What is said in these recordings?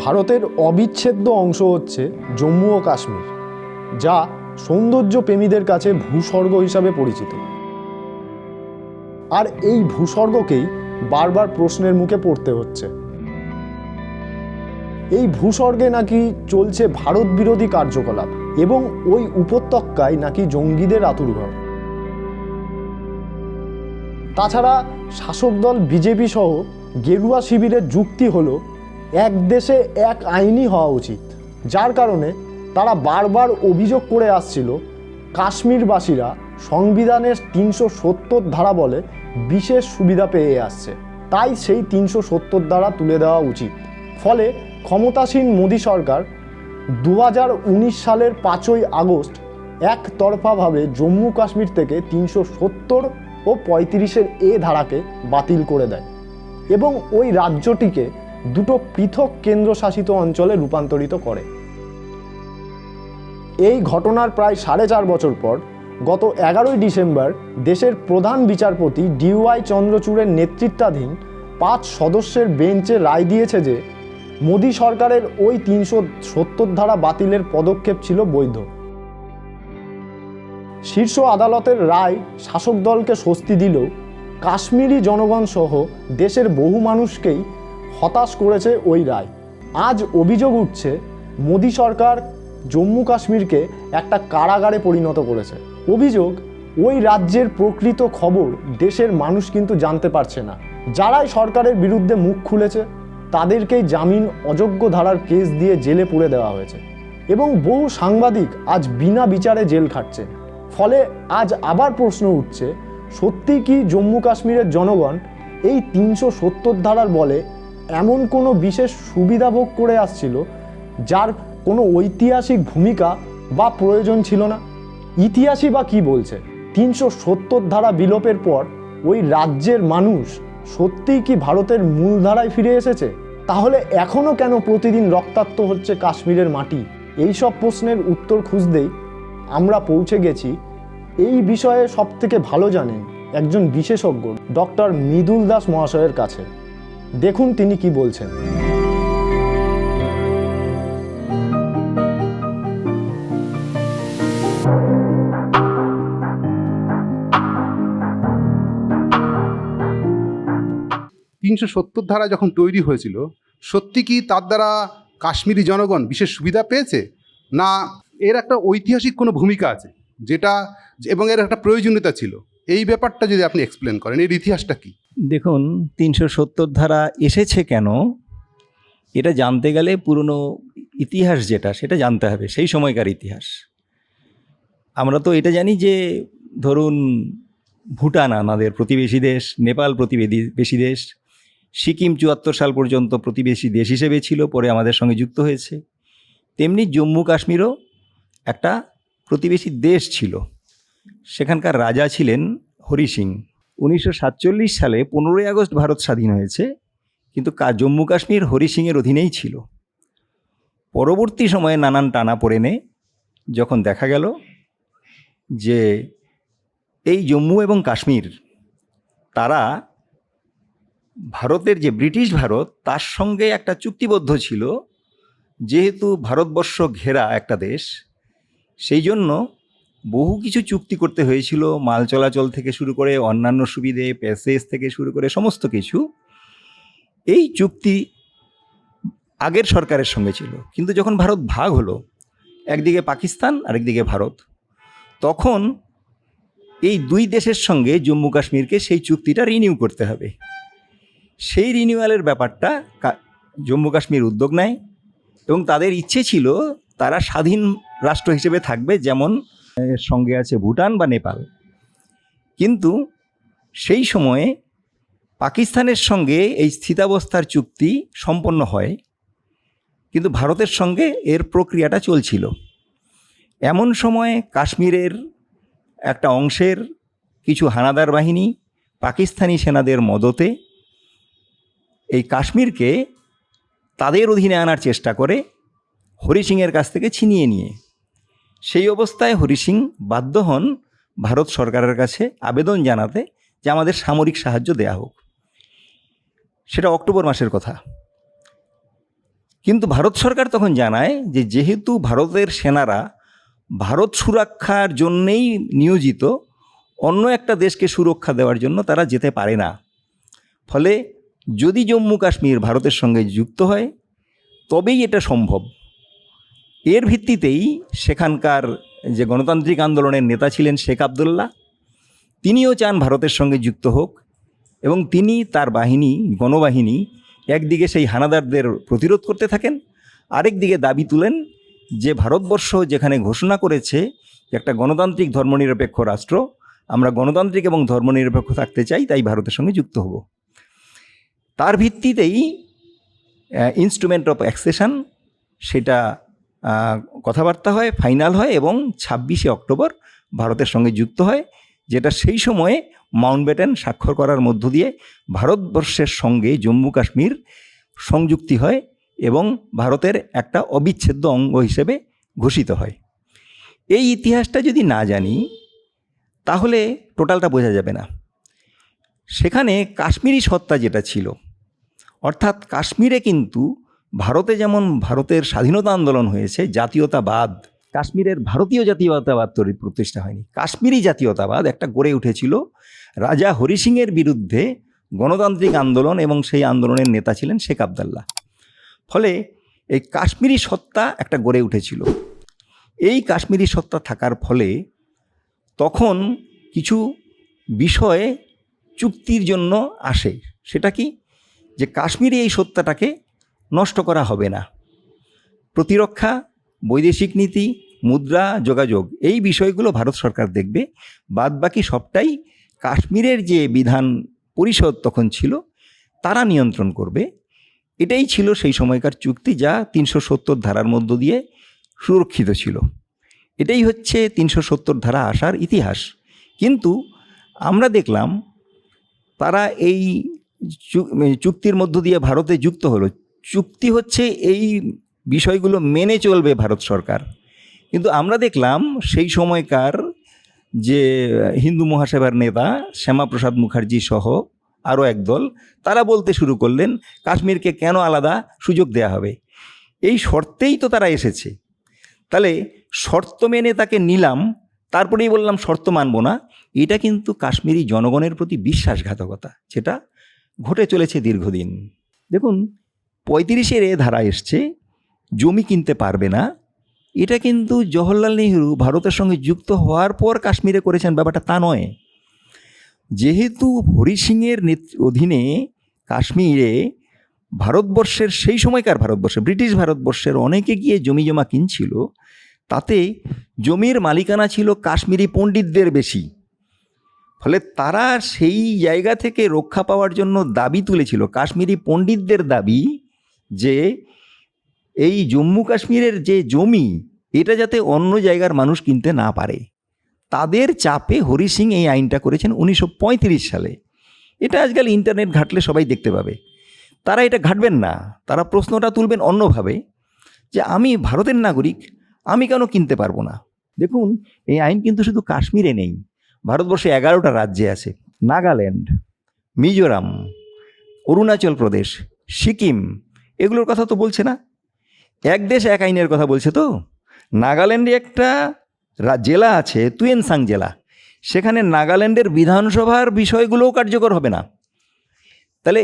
ভারতের অবিচ্ছেদ্য অংশ হচ্ছে জম্মু ও কাশ্মীর, যা সৌন্দর্য প্রেমীদের কাছে ভূস্বর্গ হিসাবে পরিচিত। আর এই ভূস্বর্গকেই বারবার প্রশ্নের মুখে পড়তে হচ্ছে। এই ভূস্বর্গে নাকি চলছে ভারত বিরোধী কার্যকলাপ এবং ওই উপত্যকায় নাকি জঙ্গিদের আতুরঘর। তাছাড়া শাসক দল বিজেপি সহ গেরুয়া শিবিরের যুক্তি হলো এক দেশে এক আইনই হওয়া উচিত, যার কারণে তারা বারবার অভিযোগ করে আসছিল কাশ্মীরবাসীরা সংবিধানের ৩৭০ ধারা বলে বিশেষ সুবিধা পেয়ে আসছে, তাই সেই ৩৭০ ধারা তুলে দেওয়া উচিত। ফলে ক্ষমতাসীন মোদী সরকার ২০১৯ সালের ৫ই আগস্ট একতরফাভাবে জম্মু কাশ্মীর থেকে ৩৭০ ও ৩৫-এর এ ধারাকে বাতিল করে দেয় এবং ওই রাজ্যটিকে দুটো পৃথক কেন্দ্রশাসিত অঞ্চলে রূপান্তরিত করে। এই ঘটনার প্রায় ৪.৫ বছর পর গত ১১ই ডিসেম্বর দেশের প্রধান বিচারপতি DY চন্দ্রচূড়ের নেতৃত্বাধীন ৫ সদস্যের বেঞ্চে রায় দিয়েছে যে মোদী সরকারের ওই ৩৭০ ধারা বাতিলের পদক্ষেপ ছিল বৈধ। শীর্ষ আদালতের রায় শাসক দলকে স্বস্তি দিলেও কাশ্মীরি জনগণ সহ দেশের বহু মানুষকেই হতাশ করেছে ওই রায়। আজ অভিযোগ উঠছে মোদী সরকার জম্মু কাশ্মীরকে একটা কারাগারে পরিণত করেছে। অভিযোগ, ওই রাজ্যের প্রকৃত খবর দেশের মানুষ কিন্তু জানতে পারছে না। যারাই সরকারের বিরুদ্ধে মুখ খুলেছে তাদেরকেই জামিন অযোগ্য ধারার কেস দিয়ে জেলে পুরে দেওয়া হয়েছে এবং বহু সাংবাদিক আজ বিনা বিচারে জেল খাটছে। ফলে আজ আবার প্রশ্ন উঠছে, সত্যি কি জম্মু কাশ্মীরের জনগণ এই ৩৭০ ধারার বলে এমন কোনো বিশেষ সুবিধা ভোগ করে আসছিল যার কোনো ঐতিহাসিক ভূমিকা বা প্রয়োজন ছিল না? ইতিহাসই বা কী বলছে? ৩৭০ ধারা বিলোপের পর ওই রাজ্যের মানুষ সত্যিই কি ভারতের মূল ধারায় ফিরে এসেছে? তাহলে এখনও কেন প্রতিদিন রক্তাক্ত হচ্ছে কাশ্মীরের মাটি? এই সব প্রশ্নের উত্তর খুঁজতেই আমরা পৌঁছে গেছি এই বিষয়ে সবথেকে ভালো জানেন একজন বিশেষজ্ঞ ডক্টর মৃদুল দাস মহাশয়ের কাছে। দেখুন তিনি কি বলছেন। '৩৭০ ধারা যখন তৈরি হয়েছিল, সত্যি কি তার দ্বারা কাশ্মীরি জনগণ বিশেষ সুবিধা পেয়েছে, না এর একটা ঐতিহাসিক কোনো ভূমিকা আছে যেটা এবং এর একটা প্রয়োজনীয়তা ছিল? এই ব্যাপারটা যদি আপনি এক্সপ্লেন করেন, এর ইতিহাসটা কি? দেখুন, ৩৭০ ধারা এসেছে কেন, এটা জানতে গেলে পুরনো ইতিহাস যেটা সেটা জানতে হবে, সেই সময়কার ইতিহাস। আমরা তো এটা জানি যে ধরুন ভুটান আমাদের প্রতিবেশী দেশ, নেপাল প্রতিবেশী দেশ, সিকিম ৭৪ সাল পর্যন্ত প্রতিবেশী দেশ হিসেবে ছিল, পরে আমাদের সঙ্গে যুক্ত হয়েছে। তেমনি জম্মু কাশ্মীরও একটা প্রতিবেশী দেশ ছিল। সেখানকার রাজা ছিলেন হরি সিং। ১৯৪৭ সালে ১৫ই আগস্ট ভারত স্বাধীন হয়েছে, কিন্তু জম্মু কাশ্মীর হরি সিংয়ের অধীনেই ছিল। পরবর্তী সময়ে নানান টানাপোড়েনে যখন দেখা গেল যে এই জম্মু এবং কাশ্মীর তারা ভারতের যে ব্রিটিশ ভারত তার সঙ্গে একটা চুক্তিবদ্ধ ছিল, যেহেতু ভারতবর্ষ ঘেরা একটা দেশ, সেই জন্য বহু কিছু চুক্তি করতে হয়েছিল, মাল চলাচল থেকে শুরু করে অন্যান্য সুবিধে, প্যাসেজ থেকে শুরু করে সমস্ত কিছু। এই চুক্তি আগের সরকারের সঙ্গে ছিল, কিন্তু যখন ভারত ভাগ হলো, একদিকে পাকিস্তান আরেকদিকে ভারত, তখন এই দুই দেশের সঙ্গে জম্মু কাশ্মীরকে সেই চুক্তিটা রিনিউ করতে হবে। সেই রিনিউয়ালের ব্যাপারটা জম্মু কাশ্মীর উদ্যোগ নেয় এবং তাদের ইচ্ছে ছিল তারা স্বাধীন রাষ্ট্র হিসেবে থাকবে, যেমন এর সঙ্গে আছে ভুটান বা নেপাল। কিন্তু সেই সময়ে পাকিস্তানের সঙ্গে এই স্থিতাবস্থার চুক্তি সম্পন্ন হয়, কিন্তু ভারতের সঙ্গে এর প্রক্রিয়াটা চলছিল। এমন সময়ে কাশ্মীরের একটা অংশের কিছু হানাদার বাহিনী পাকিস্তানি সেনাদের মদতে এই কাশ্মীরকে তাদের অধীনে আনার চেষ্টা করে হরি সিংয়ের কাছ থেকে ছিনিয়ে নিয়ে। সেই অবস্থায় হরি সিং বাধ্য হন ভারত সরকারের কাছে আবেদন জানাতে যে আমাদের সামরিক সাহায্য দেয়া হোক। সেটা অক্টোবর মাসের কথা। কিন্তু ভারত সরকার তখন জানায় যে যেহেতু ভারতের সেনারা ভারত সুরক্ষার জন্যেই নিয়োজিত, অন্য একটা দেশকে সুরক্ষা দেওয়ার জন্য তারা যেতে পারে না। ফলে যদি জম্মু কাশ্মীর ভারতের সঙ্গে যুক্ত হয় তবেই এটা সম্ভব। এর ভিত্তিতেই সেখানকার যে গণতান্ত্রিক আন্দোলনের নেতা ছিলেন শেখ আবদুল্লাহ, তিনিও চান ভারতের সঙ্গে যুক্ত হোক, এবং তিনি তার বাহিনী, গণবাহিনী একদিকে সেই হানাদারদের প্রতিরোধ করতে থাকেন, আরেকদিকে দাবি তুলেন যে ভারতবর্ষ যেখানে ঘোষণা করেছে যে একটা গণতান্ত্রিক ধর্মনিরপেক্ষ রাষ্ট্র, আমরা গণতান্ত্রিক এবং ধর্মনিরপেক্ষ থাকতে চাই, তাই ভারতের সঙ্গে যুক্ত হব। তার ভিত্তিতেই ইনস্ট্রুমেন্ট অফ অ্যাকসেশন সেটা কথাবার্তা হয়, ফাইনাল হয় এবং 26শে অক্টোবর ভারতের সঙ্গে যুক্ত হয়, যেটা সেই সময়ে মাউন্টব্যাটেন স্বাক্ষর করার মধ্য দিয়ে ভারতবর্ষের সঙ্গে জম্মু কাশ্মীর সংযুক্তি হয় এবং ভারতের একটা অবিচ্ছেদ্য অঙ্গ হিসেবে ঘোষিত হয়। এই ইতিহাসটা যদি না জানি তাহলে টোটালটা বোঝা যাবে না। সেখানে কাশ্মীরি সত্তা যেটা ছিল, অর্থাৎ কাশ্মীরে কিন্তু ভারতে যেমন ভারতের স্বাধীনতা আন্দোলন হয়েছে, জাতীয়তাবাদ, কাশ্মীরের ভারতীয় জাতীয়তাবাদ প্রতিষ্ঠা হয়নি, কাশ্মীরি জাতীয়তাবাদ একটা গড়ে উঠেছিল রাজা হরি সিংয়ের বিরুদ্ধে গণতান্ত্রিক আন্দোলন, এবং সেই আন্দোলনের নেতা ছিলেন শেখ আবদুল্লাহ। ফলে এই কাশ্মীরি সত্তা একটা গড়ে উঠেছিল। এই কাশ্মীরি সত্তা থাকার ফলে তখন কিছু বিষয়ে চুক্তির জন্য আসে। সেটা কি? যে কাশ্মীরি এই সত্তাটাকে নষ্ট করা হবে না। প্রতিরক্ষা, বৈদেশিক নীতি, মুদ্রা, যোগাযোগ, এই বিষয়গুলো ভারত সরকার দেখবে, বাদবাকি সবটাই কাশ্মীরের যে বিধান পরিষদ তখন ছিল তারা নিয়ন্ত্রণ করবে। এটাই ছিল সেই সময়কার চুক্তি, যা 370 ধারার মধ্য দিয়ে সুরক্ষিত ছিল। এটাই হচ্ছে 370 ধারা আসার ইতিহাস। কিন্তু আমরা দেখলাম তারা এই চুক্তির মধ্য দিয়ে ভারতে যুক্ত হলো। চুক্তি হচ্ছে এই বিষয়গুলো মেনে চলবে ভারত সরকার, কিন্তু আমরা দেখলাম সেই সময়কার যে হিন্দু মহাসভার নেতা শ্যামাপ্রসাদ মুখার্জি সহ আরও একদল, তারা বলতে শুরু করলেন কাশ্মীরকে কেন আলাদা সুযোগ দেয়া হবে, এই শর্তেই তো তারা এসেছে। তাহলে শর্ত মেনে তাকে নিলাম, তারপরেই বললাম শর্ত মানব না। এটা কিন্তু কাশ্মীরি জনগণের প্রতি বিশ্বাসঘাতকতা, যেটা ঘটে চলেছে দীর্ঘদিন। দেখুন, 35-এর এ ধারা এসছে, জমি কিনতে পারবে না। এটা কিন্তু জওহরলাল নেহরু ভারতের সঙ্গে যুক্ত হওয়ার পর কাশ্মীরে করেছেন, ব্যাপারটা তা নয়। যেহেতু হরি সিংয়ের অধীনে কাশ্মীরে ভারতবর্ষের, সেই সময়কার ভারতবর্ষে, ব্রিটিশ ভারতবর্ষের অনেকে গিয়ে জমি জমা কিনছিল, তাতে জমির মালিকানা ছিল কাশ্মীরি পণ্ডিতদের বেশি। ফলে তারা সেই জায়গা থেকে রক্ষা পাওয়ার জন্য দাবি তুলেছিল, কাশ্মীরি পণ্ডিতদের দাবি, যে এই জম্মু কাশ্মীরের যে জমি, এটা যাতে অন্য জায়গার মানুষ কিনতে না পারে। তাদের চাপে হরি সিং এই আইনটা করেছেন 1935 সালে। এটা আজকাল ইন্টারনেট ঘাটলে সবাই দেখতে পাবে। তারা এটা ঘাটবেন না, তারা প্রশ্নটা তুলবেন অন্যভাবে, যে আমি ভারতের নাগরিক, আমি কেন কিনতে পারবো না। দেখুন, এই আইন কিন্তু শুধু কাশ্মীরে নেই, ভারতবর্ষে 11টা রাজ্যে আছে। নাগাল্যান্ড, মিজোরাম, অরুণাচল প্রদেশ, সিকিম, এগুলোর কথা তো বলছে না। এক দেশ এক আইনের কথা বলছে। তো নাগাল্যান্ডে একটা জেলা আছে, তুয়েনসাং জেলা, সেখানে নাগাল্যান্ডের বিধানসভার বিষয়গুলোও কার্যকর হবে না। তাহলে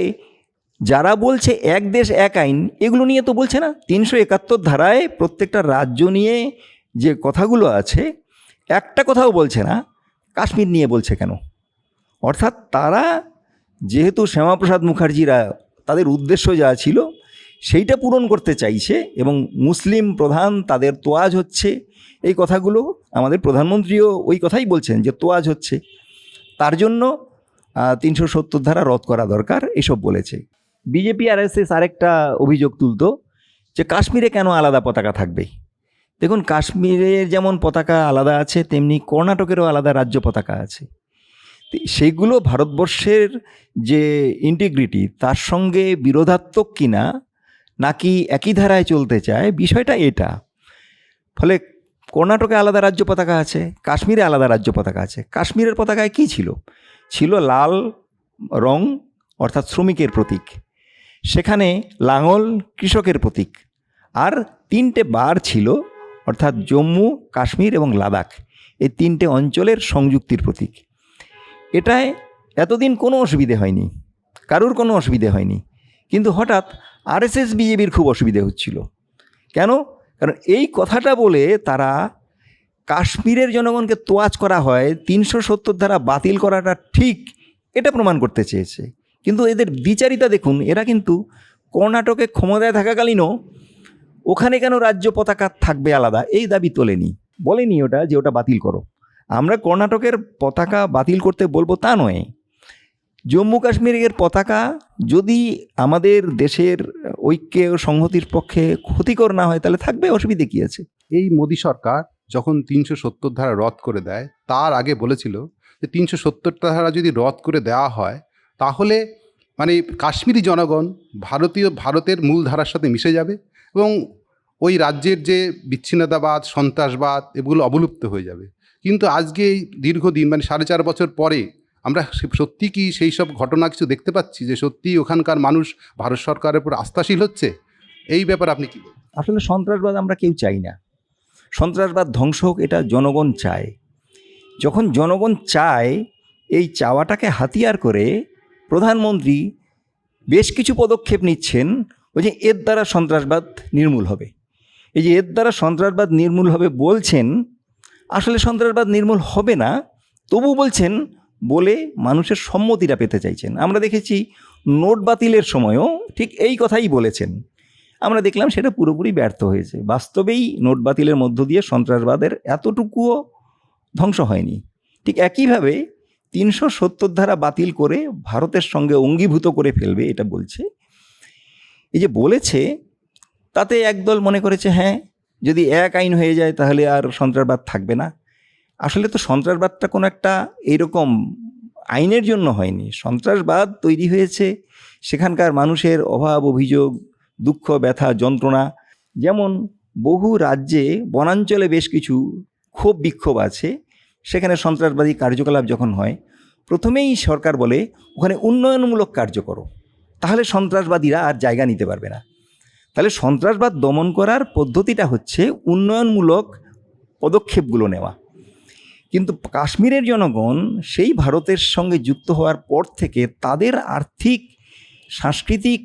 যারা বলছে এক দেশ এক আইন, এগুলো নিয়ে তো বলছে না। 371 ধারায় প্রত্যেকটা রাজ্য নিয়ে যে কথাগুলো আছে, একটা কথাও বলছে না কাশ্মীর নিয়ে বলছে কেন। অর্থাৎ তারা যেহেতু শ্যামাপ্রসাদ মুখার্জিরা তাদের উদ্দেশ্য যা ছিল সেইটা পূরণ করতে চাইছে, এবং মুসলিম প্রধান তাদের তোয়াজ হচ্ছে, এই কথাগুলো আমাদের প্রধানমন্ত্রীও ওই কথাই বলছেন যে তোয়াজ হচ্ছে, তার জন্য 370 ধারা রদ করা দরকার, এসব বলেছে। বিজেপি আর এস এস আরেকটা অভিযোগ তুলতো যে কাশ্মীরে কেন আলাদা পতাকা থাকবে। দেখুন, কাশ্মীরের যেমন পতাকা আলাদা আছে, তেমনি কর্ণাটকেরও আলাদা রাজ্য পতাকা আছে। সেইগুলো ভারতবর্ষের যে ইন্টিগ্রিটি, তার সঙ্গে বিরোধাত্মক কিনা, নাকি একই ধারায় চলতে চায়, বিষয়টা এটা। ফলে কর্ণাটকে আলাদা রাজ্য পতাকা আছে, কাশ্মীরে আলাদা রাজ্য পতাকা আছে। কাশ্মীরের পতাকায় কী ছিল? ছিল লাল রং, অর্থাৎ শ্রমিকের প্রতীক। সেখানে লাঙল কৃষকের প্রতীক, আর 3টে বার ছিল, অর্থাৎ জম্মু, কাশ্মীর এবং লাদাখ, এই 3টে অঞ্চলের সংযুক্তির প্রতীক। এটায় এতদিন কোনো অসুবিধে হয়নি, কারুর কোনো অসুবিধে হয়নি, কিন্তু হঠাৎ আরএসএস বিজেপির খুব অসুবিধে হচ্ছিল। কেন? কারণ এই কথাটা বলে তারা কাশ্মীরের জনগণকে তোয়াজ করা হয়, 370 ধারা বাতিল করাটা ঠিক, এটা প্রমাণ করতে চেয়েছে। কিন্তু এদের দ্বিচারিতা দেখুন, এরা কিন্তু কর্ণাটকে ক্ষমতায় থাকাকালীনও ওখানে কেন রাজ্য পতাকা থাকবে আলাদা এই দাবি তোলেনি, বলেনি ওটা যে ওটা বাতিল করো। আমরা কর্ণাটকের পতাকা বাতিল করতে বলবো তা নয়, জম্মু কাশ্মীরের পতাকা যদি আমাদের দেশের ঐক্য ও সংহতির পক্ষে ক্ষতিকর না হয় তাহলে থাকবে, অসুবিধে কী আছে? এই মোদী সরকার যখন 370 ধারা রদ করে দেয়, তার আগে বলেছিল যে 370 ধারা যদি রদ করে দেওয়া হয় তাহলে মানে কাশ্মীরি জনগণ ভারতের মূল ধারার সাথে মিশে যাবে এবং ওই রাজ্যের যে বিচ্ছিন্নতাবাদ, সন্ত্রাসবাদ এগুলো অবলুপ্ত হয়ে যাবে। কিন্তু আজকে এই দীর্ঘদিন মানে 4.5 বছর পরে আমরা সত্যি কি সেই সব ঘটনা কিছু দেখতে পাচ্ছি যে সত্যি ওখানকার মানুষ ভারত সরকারের উপর আস্থাশীল হচ্ছে? এই ব্যাপারে আপনি কি বলবেন? আসলে সন্ত্রাসবাদ আমরা কেউ চাই না, সন্ত্রাসবাদ ধ্বংস হোক এটা জনগণ চায়। যখন জনগণ চায়, এই চাওয়াটাকে হাতিয়ার করে প্রধানমন্ত্রী বেশ কিছু পদক্ষেপ নিচ্ছেন, ওই যে এর দ্বারা সন্ত্রাসবাদ নির্মূল হবে। এই যে এর দ্বারা সন্ত্রাসবাদ নির্মূল হবে বলছেন, আসলে সন্ত্রাসবাদ নির্মূল হবে না, তবু বলছেন বলে মানুষের সম্মতিটা পেতে চাইছেন। আমরা দেখেছি নোট বাতিলের সময়ও ঠিক এই কথাই বলেছেন, আমরা দেখলাম সেটা পুরোপুরি ব্যর্থ হয়েছে। বাস্তবেই নোট বাতিলের মধ্য দিয়ে সন্ত্রাসবাদের এতটুকুও ধ্বংস হয়নি। ঠিক একইভাবে 370 ধারা বাতিল করে ভারতের সঙ্গে অঙ্গীভূত করে ফেলবে এটা বলছে। এই যে বলেছে তাতে একদল মনে করেছে হ্যাঁ যদি এক আইন হয়ে যায় তাহলে আর সন্ত্রাসবাদ থাকবে না। আসলে তো সন্ত্রাসবাদটা কোনো একটা এইরকম আইনের জন্য হয়নি, সন্ত্রাসবাদ তৈরি হয়েছে সেখানকার মানুষের অভাব, অভিযোগ, দুঃখ, ব্যথা, যন্ত্রণা। যেমন বহু রাজ্যে বনাঞ্চলে বেশ কিছু ক্ষোভ বিক্ষোভ আছে, সেখানে সন্ত্রাসবাদী কার্যকলাপ যখন হয় প্রথমেই সরকার বলে ওখানে উন্নয়নমূলক কার্য করো, তাহলে সন্ত্রাসবাদীরা আর জায়গা নিতে পারবে না। তাহলে সন্ত্রাসবাদ দমন করার পদ্ধতিটা হচ্ছে উন্নয়নমূলক পদক্ষেপগুলো নেওয়া। কিন্তু কাশ্মীরের জনগণ সেই ভারতের সঙ্গে যুক্ত হওয়ার পর থেকে তাদের আর্থিক, সাংস্কৃতিক,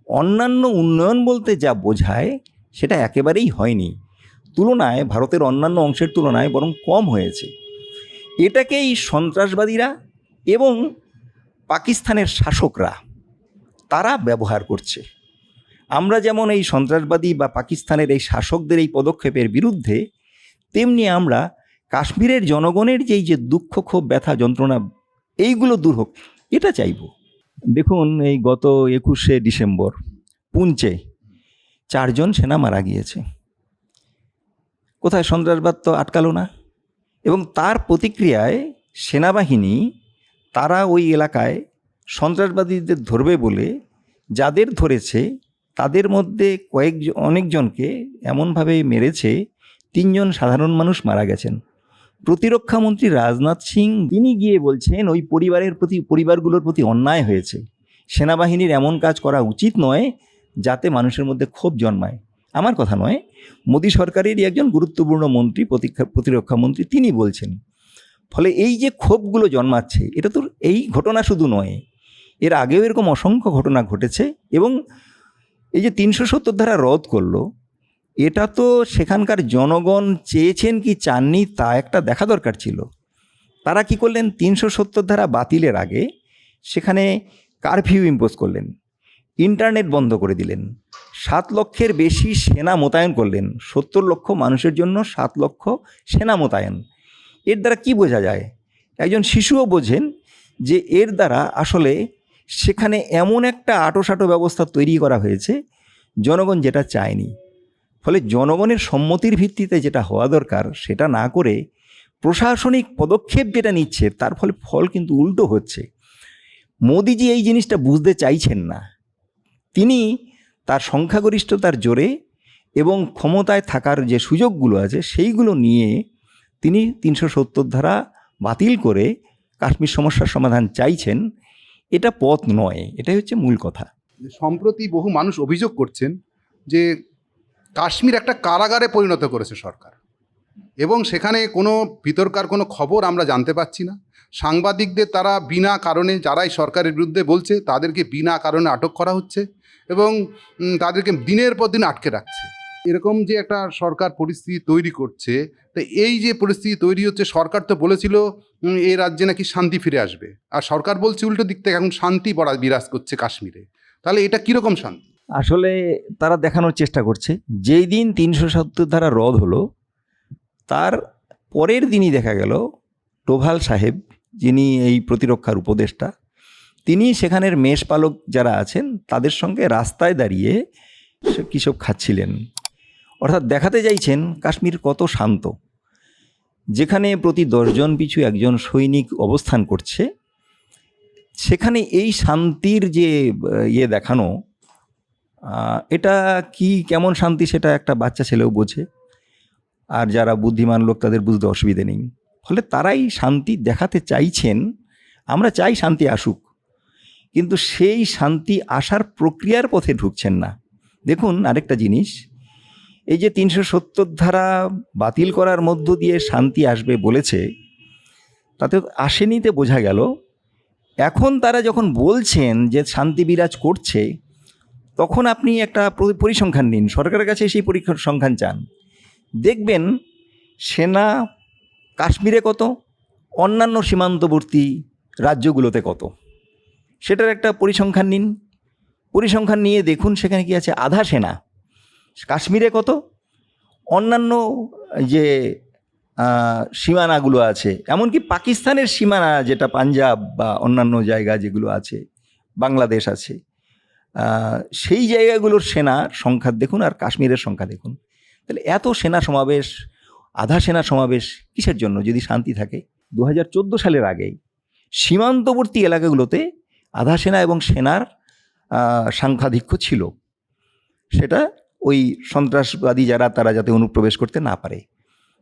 অন্যান্য উন্নয়ন বলতে যা বোঝায় সেটা একেবারেই হয়নি, তুলনায় ভারতের অন্যান্য অংশের তুলনায় বরং কম হয়েছে। এটাকেই সন্ত্রাসবাদীরা এবং পাকিস্তানের শাসকরা তারা ব্যবহার করছে। আমরা যেমন এই সন্ত্রাসবাদী বা পাকিস্তানের এই শাসকদের এই পদক্ষেপের বিরুদ্ধে, তেমনি আমরা কাশ্মীরের জনগণের যে দুঃখ, ক্ষোভ, ব্যথা, যন্ত্রণা এইগুলো দূর হোক এটা চাইব। দেখুন এই গত 21শে ডিসেম্বর পুঞ্চে 4 জন সেনা মারা গিয়েছে। কোথায়? সন্ত্রাসবাদ তো আটকালো না। এবং তার প্রতিক্রিয়ায় সেনাবাহিনী তারা ওই এলাকায় সন্ত্রাসবাদীদের ধরবে বলে যাদের ধরেছে তাদের মধ্যে অনেকজনকে এমনভাবে মেরেছে 3 জন সাধারণ মানুষ মারা গেছেন। প্রতিরক্ষামন্ত্রী রাজনাথ সিং তিনি গিয়ে বলছেন ওই পরিবারগুলোর প্রতি অন্যায় হয়েছে, সেনাবাহিনীর এমন কাজ করা উচিত নয় যাতে মানুষের মধ্যে ক্ষোভ জন্মায়। আমার কথা নয়, মোদী সরকারেরই একজন গুরুত্বপূর্ণ মন্ত্রী, প্রতিরক্ষামন্ত্রী, তিনি বলছেন। ফলে এই যে ক্ষোভগুলো জন্মাচ্ছে এটা তো এই ঘটনা শুধু নয়, এর আগেও এরকম অসংখ্য ঘটনা ঘটেছে। এবং এই যে 370 ধারা রদ করলো, এটা তো সেখানকার জনগণ চেয়েছেন কি চাননি তা একটা দেখা দরকার ছিল। তারা কি করলেন? 370 ধারা বাতিলের আগে সেখানে কারফিউ ইম্পোজ করলেন, ইন্টারনেট বন্ধ করে দিলেন, 7 লক্ষের বেশি সেনা মোতায়েন করলেন, 70 লক্ষ মানুষের জন্য 7 লক্ষ সেনা মোতায়েন। এর দ্বারা কি বোঝা যায়? একজন শিশুও বোঝেন যে এর দ্বারা আসলে সেখানে এমন একটা আঁটোসাঁটো ব্যবস্থা তৈরি করা হয়েছে জনগণ যেটা চায়নি। ফলে জনগণের সম্মতির ভিত্তিতে যেটা হওয়া দরকার সেটা না করে প্রশাসনিক পদক্ষেপ যেটা নিচ্ছে তার ফল কিন্তু উল্টো হচ্ছে। মোদিজি এই জিনিসটা বুঝতে চাইছেন না। তিনি তার সংখ্যাগরিষ্ঠতার জোরে এবং ক্ষমতায় থাকার যে সুযোগগুলো আছে সেইগুলো নিয়ে তিনি 370 ধারা বাতিল করে কাশ্মীর সমস্যার সমাধান চাইছেন। এটা পথ নয়, এটাই হচ্ছে মূল কথা। সম্প্রতি বহু মানুষ অভিযোগ করছেন যে কাশ্মীর একটা কারাগারে পরিণত করেছে সরকার, এবং সেখানে কোনো ভিতরকার কোনো খবর আমরা জানতে পাচ্ছি না। সাংবাদিকদের তারা বিনা কারণে, যারাই সরকারের বিরুদ্ধে বলছে তাদেরকে বিনা কারণে আটক করা হচ্ছে এবং তাদেরকে দিনের পর দিন আটকে রাখছে। এরকম যে একটা সরকার পরিস্থিতি তৈরি করছে, তো এই যে পরিস্থিতি তৈরি হচ্ছে, সরকার তো বলেছিল এই রাজ্যে নাকি শান্তি ফিরে আসবে, আর সরকার বলছে উল্টো দিক থেকে এখন শান্তি বিরাজ করছে কাশ্মীরে। তাহলে এটা কীরকম শান্তি? আসলে তারা দেখানোর চেষ্টা করছে, যেই দিন 370 ধারা রদ হলো তার পরের দিনই দেখা গেল টোভাল সাহেব, যিনি এই প্রতিরক্ষার উপদেষ্টা, তিনি সেখানের মেষপালক যারা আছেন তাদের সঙ্গে রাস্তায় দাঁড়িয়ে কী সব খাচ্ছিলেন। অর্থাৎ দেখাতে চাইছেন কাশ্মীর কত শান্ত। যেখানে প্রতি 10 জন পিছু একজন সৈনিক অবস্থান করছে, সেখানে এই শান্তির যে দেখানো, এটা কি কেমন শান্তি সেটা একটা বাচ্চা ছেলেও বোঝে, আর যারা বুদ্ধিমান লোক তাদের বুঝতে অসুবিধে নেই। ফলে তারাই শান্তি দেখাতে চাইছেন। আমরা চাই শান্তি আসুক, কিন্তু সেই শান্তি আসার প্রক্রিয়ার পথে ঢুকছেন না। দেখুন আরেকটা জিনিস, এই যে 370 ধারা বাতিল করার মধ্য দিয়ে শান্তি আসবে বলেছে, তাতে আসেনিতে বোঝা গেল। এখন তারা যখন বলছেন যে শান্তি বিরাজ করছে, তখন আপনি একটা পরিসংখ্যান নিন, সরকারের কাছে সেই পরিসংখ্যান চান, দেখবেন সেনা কাশ্মীরে কত, অন্যান্য সীমান্তবর্তী রাজ্যগুলোতে কত, সেটার একটা পরিসংখ্যান নিন। পরিসংখ্যান নিয়ে দেখুন সেখানে কি আছে, আধা সেনা কাশ্মীরে কত, অন্যান্য যে সীমানাগুলো আছে, এমনকি পাকিস্তানের সীমানা যেটা পাঞ্জাব বা অন্যান্য জায়গা যেগুলো আছে, বাংলাদেশ আছে, সেই জায়গাগুলোর সেনার সংখ্যা দেখুন আর কাশ্মীরের সংখ্যা দেখুন। তাহলে এত সেনা সমাবেশ, আধা সেনা সমাবেশ কিসের জন্য যদি শান্তি থাকে? 2014 সালের আগেই সীমান্তবর্তী এলাকাগুলোতে আধা সেনা এবং সেনার সংখ্যাধিক্য ছিল, সেটা ওই সন্ত্রাসবাদী যারা তারা যাতে অনুপ্রবেশ করতে না পারে।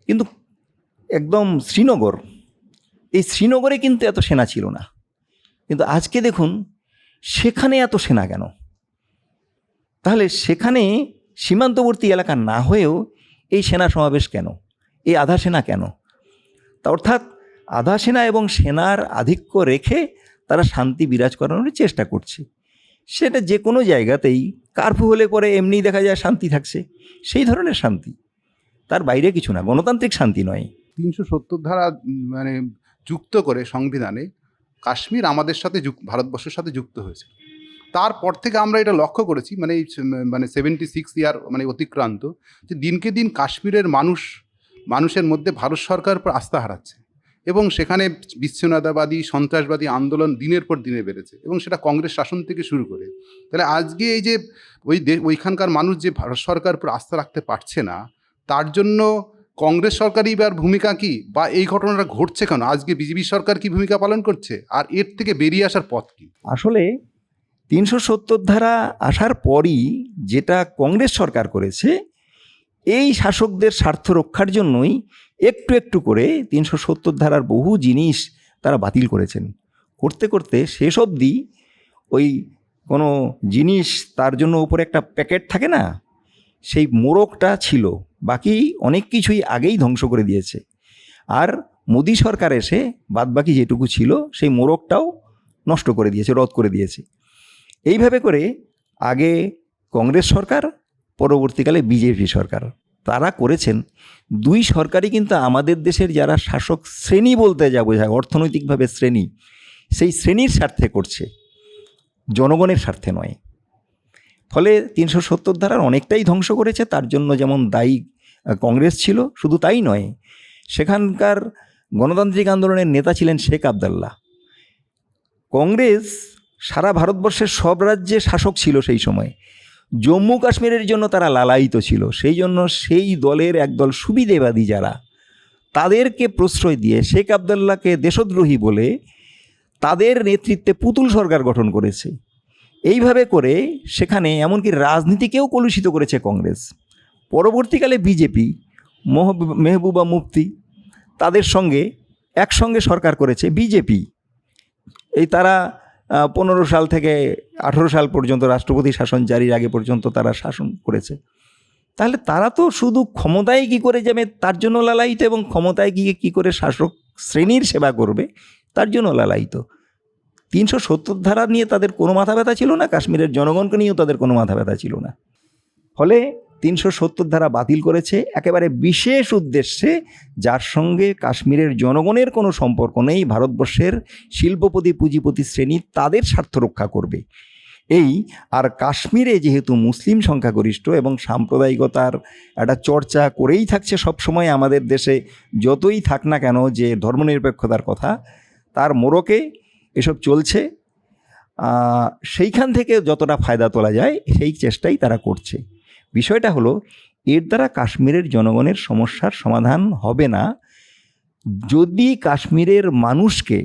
কিন্তু একদম শ্রীনগর, এই শ্রীনগরে কিন্তু এত সেনা ছিল না, কিন্তু আজকে দেখুন সেখানে এত সেনা কেন? তাহলে সেখানে সীমান্তবর্তী এলাকা না হয়েও এই সেনা সমাবেশ কেন, এই আধা সেনা কেন? তা অর্থাৎ আধা সেনা এবং সেনার আধিক্য রেখে তারা শান্তি বিরাজ করানোর চেষ্টা করছে। সেটা যে কোনো জায়গাতেই কারফিউ হলে পরে এমনি দেখা যায় শান্তি থাকছে, সেই ধরনের শান্তি, তার বাইরে কিছু না, গণতান্ত্রিক শান্তি নয়। 370 ধারা মানে যুক্ত করে সংবিধানে কাশ্মীর আমাদের সাথে ভারতবর্ষের সাথে যুক্ত হয়েছে। তারপর থেকে আমরা এটা লক্ষ্য করেছি, মানে এই 76 ইয়ার মানে অতিক্রান্ত, যে দিনকে দিন কাশ্মীরের মানুষের মধ্যে ভারত সরকারের উপর আস্থা হারাচ্ছে, এবং সেখানে বিচ্ছিন্নতাবাদী সন্ত্রাসবাদী আন্দোলন দিনের পর দিনে বেড়েছে, এবং সেটা কংগ্রেস শাসন থেকে শুরু করে। তাহলে আজকে এই যে ওইখানকার মানুষ যে ভারত সরকারের উপর আস্থা রাখতে পারছে না, তার জন্য কংগ্রেস সরকারই বা ভূমিকা কি, বা এই ঘটনাটা ঘটছে কেন, আজকে বিজেপি সরকার কি ভূমিকা পালন করছে, আর এর থেকে বেরিয়ে আসার পথ কি? আসলে 370 ধারা আসার পরই যেটা কংগ্রেস সরকার করেছে, এই শাসকদের স্বার্থ রক্ষার জন্যই একটু একটু করে 370 ধারার বহু জিনিস তারা বাতিল করেছেন। করতে করতে শেষ অবধি ওই কোনো জিনিস তার জন্য উপরে একটা প্যাকেট থাকে না, সেই মোড়কটা ছিল, বাকি অনেক কিছুই আগেই ধ্বংস করে দিয়েছে। আর মোদি সরকার এসে বাদবাকি যেটুকু ছিল সেই মোড়কটাও নষ্ট করে দিয়েছে, রদ করে দিয়েছে। এইভাবে করে আগে কংগ্রেস সরকার, পরবর্তীকালে বিজেপি সরকার, তারা করেছেন। দুই সরকারই কিন্তু আমাদের দেশের যারা শাসক শ্রেণী বলতে যা বোঝায়, অর্থনৈতিকভাবে শ্রেণী, সেই শ্রেণীর স্বার্থে করছে, জনগণের স্বার্থে নয়। ফলে 370 ধারার অনেকটাই ধ্বংস করেছে। তার জন্য যেমন দায়ী কংগ্রেস ছিল, শুধু তাই নয়, সেখানকার গণতান্ত্রিক আন্দোলনের নেতা ছিলেন শেখ আবদুল্লাহ। কংগ্রেস সারা ভারতবর্ষের সব রাজ্যে শাসক ছিল সেই সময়, জম্মু কাশ্মীরের জন্য তারা লালায়িত ছিল। সেই জন্য সেই দলের একদল সুবিধেবাদী যারা, তাদেরকে প্রশ্রয় দিয়ে শেখ আবদুল্লাহকে দেশদ্রোহী বলে তাদের নেতৃত্বে পুতুল সরকার গঠন করেছে। এইভাবে করে সেখানে এমনকি রাজনীতিকেও কলুষিত করেছে কংগ্রেস। পরবর্তীকালে বিজেপি, মেহবুবা মুফতি, তাদের সঙ্গে একসঙ্গে সরকার করেছে বিজেপি। এই তারা 15 সাল থেকে 18 সাল পর্যন্ত রাষ্ট্রপতি শাসন জারির আগে পর্যন্ত তারা শাসন করেছে। তাহলে তারা তো শুধু ক্ষমতায় কি করে যাবে তার জন্য লালায়িত, এবং ক্ষমতায় গিয়ে কি করে শাসক শ্রেণীর সেবা করবে তার জন্য লালায়িত। 370 ধারা নিয়ে তাদের কোনো মাথা ব্যথা ছিল না, কাশ্মীরের জনগণকে নিয়েও তাদের কোনো মাথা ব্যথা ছিল না। ফলে 370 ধারা বাতিল করেছে একেবারে বিশেষ উদ্দেশ্যে, যার সঙ্গে কাশ্মীরের জনগণের কোনো সম্পর্ক নেই, ভারতবর্ষের শিল্পপতি পুঁজিপতি শ্রেণী তাদের স্বার্থ রক্ষা করবে এই। আর কাশ্মীরে যেহেতু মুসলিম সংখ্যাগরিষ্ঠ এবং সাম্প্রদায়িকতার একটা চর্চা করেই থাকছে সবসময় আমাদের দেশে, যতই থাক না কেন যে ধর্মনিরপেক্ষতার কথা, তার মোড়কে এসব চলছে। সেইখান থেকে যতটা ফায়দা তোলা যায় সেই চেষ্টাই তারা করছে। বিষয়টা হলো, এর দ্বারা কাশ্মীরের জনগণের সমস্যার সমাধান হবে না। যদি কাশ্মীরের মানুষকে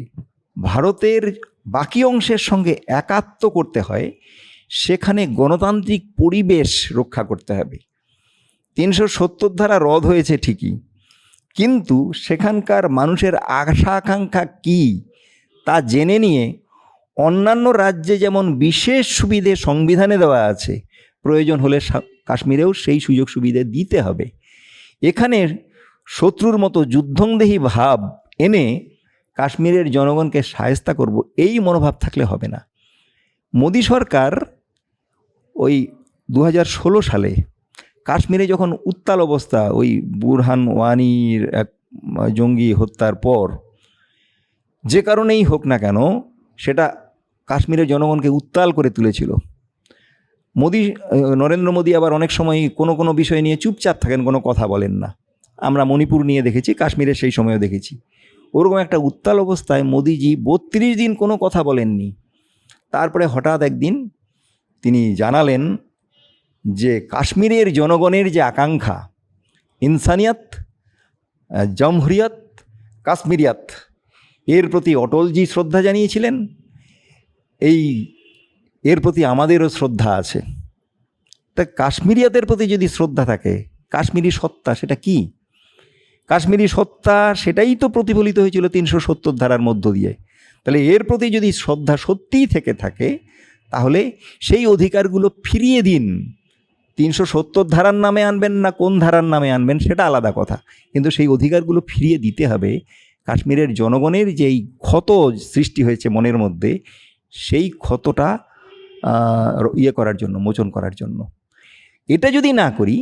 ভারতের বাকি অংশের সঙ্গে একাত্ম করতে হয়, সেখানে গণতান্ত্রিক পরিবেশ রক্ষা করতে হবে। 370 ধারা রদ হয়েছে ঠিকই, কিন্তু সেখানকার মানুষের আশা আকাঙ্ক্ষা কী তা জেনে নিয়ে অন্যান্য রাজ্যে যেমন বিশেষ সুবিধে সংবিধানে দেওয়া আছে, প্রয়োজন হলে কাশ্মীরেও সেই সুযোগ সুবিধে দিতে হবে। এখানে শত্রুর মতো যুদ্ধংদেহী ভাব এনে কাশ্মীরের জনগণকে শায়েস্তা করব, এই মনোভাব থাকলে হবে না। মোদী সরকার ওই 2016 সালে কাশ্মীরে যখন উত্তাল অবস্থা, ওই বুরহান ওয়ানির এক জঙ্গি হত্যার পর, যে কারণেই হোক না কেন সেটা কাশ্মীরের জনগণকে উত্তাল করে তুলেছিল। নরেন্দ্র মোদী আবার অনেক সময় কোনো কোনো বিষয় নিয়ে চুপচাপ থাকেন, কোনো কথা বলেন না। আমরা মণিপুর নিয়ে দেখেছি, কাশ্মীরে সেই সময়ও দেখেছি। ওরকম একটা উত্তাল অবস্থায় মোদিজি 32 দিন কোনো কথা বলেননি। তারপরে হঠাৎ একদিন তিনি জানালেন যে কাশ্মীরের জনগণের যে আকাঙ্ক্ষা, ইনসানিয়াত, জমহুরিয়াত, কাশ্মীরিয়াত, এর প্রতি অটলজি শ্রদ্ধা জানিয়েছিলেন। এর প্রতি আমাদেরও শ্রদ্ধা আছে। তা কাশ্মীরিয়াতের প্রতি যদি শ্রদ্ধা থাকে, কাশ্মীরি সত্তা সেটা কি? কাশ্মীরি সত্তা সেটাই তো প্রতিফলিত হয়েছিল 370 ধারার মধ্য দিয়ে। তাহলে এর প্রতি যদি শ্রদ্ধা সত্যিই থেকে থাকে, তাহলে সেই অধিকারগুলো ফিরিয়ে দিন। 370 ধারার নামে আনবেন না কোন ধারার নামে আনবেন সেটা আলাদা কথা, কিন্তু সেই অধিকারগুলো ফিরিয়ে দিতে হবে। কাশ্মীরের জনগণের যেই ক্ষত সৃষ্টি হয়েছে মনের মধ্যে, সেই ক্ষতটা করার জন্য, মোচন করার জন্য। এটা যদি না করি,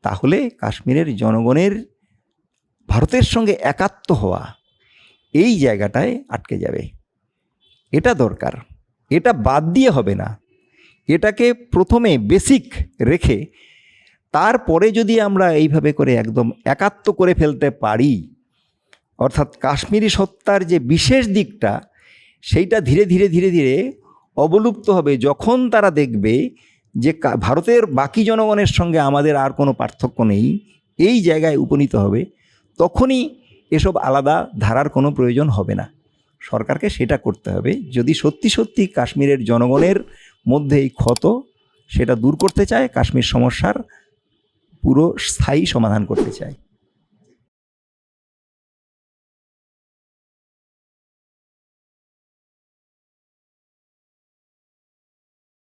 তাহলে কাশ্মীরের জনগণের ভারতের সঙ্গে একাত্ম হওয়া এই জায়গাটায় আটকে যাবে। এটা দরকার, এটা বাদ দিয়ে হবে না। এটাকে প্রথমে বেসিক রেখে তারপরে যদি আমরা এইভাবে করে একদম একাত্ম করে ফেলতে পারি, অর্থাৎ কাশ্মীরি সত্তার যে বিশেষ দিকটা, সেইটা ধীরে ধীরে ধীরে ধীরে অবলুপ্ত হবে। যখন তারা দেখবে যে ভারতের বাকি জনগণের সঙ্গে আমাদের আর কোনো পার্থক্য নেই, এই জায়গায় উপনীত হবে, তখনই এসব আলাদা ধারার কোনো প্রয়োজন হবে না। সরকারকে সেটা করতে হবে যদি সত্যি সত্যি কাশ্মীরের জনগণের মধ্যে এই ক্ষত সেটা দূর করতে চায়, কাশ্মীর সমস্যার পুরো স্থায়ী সমাধান করতে চায়।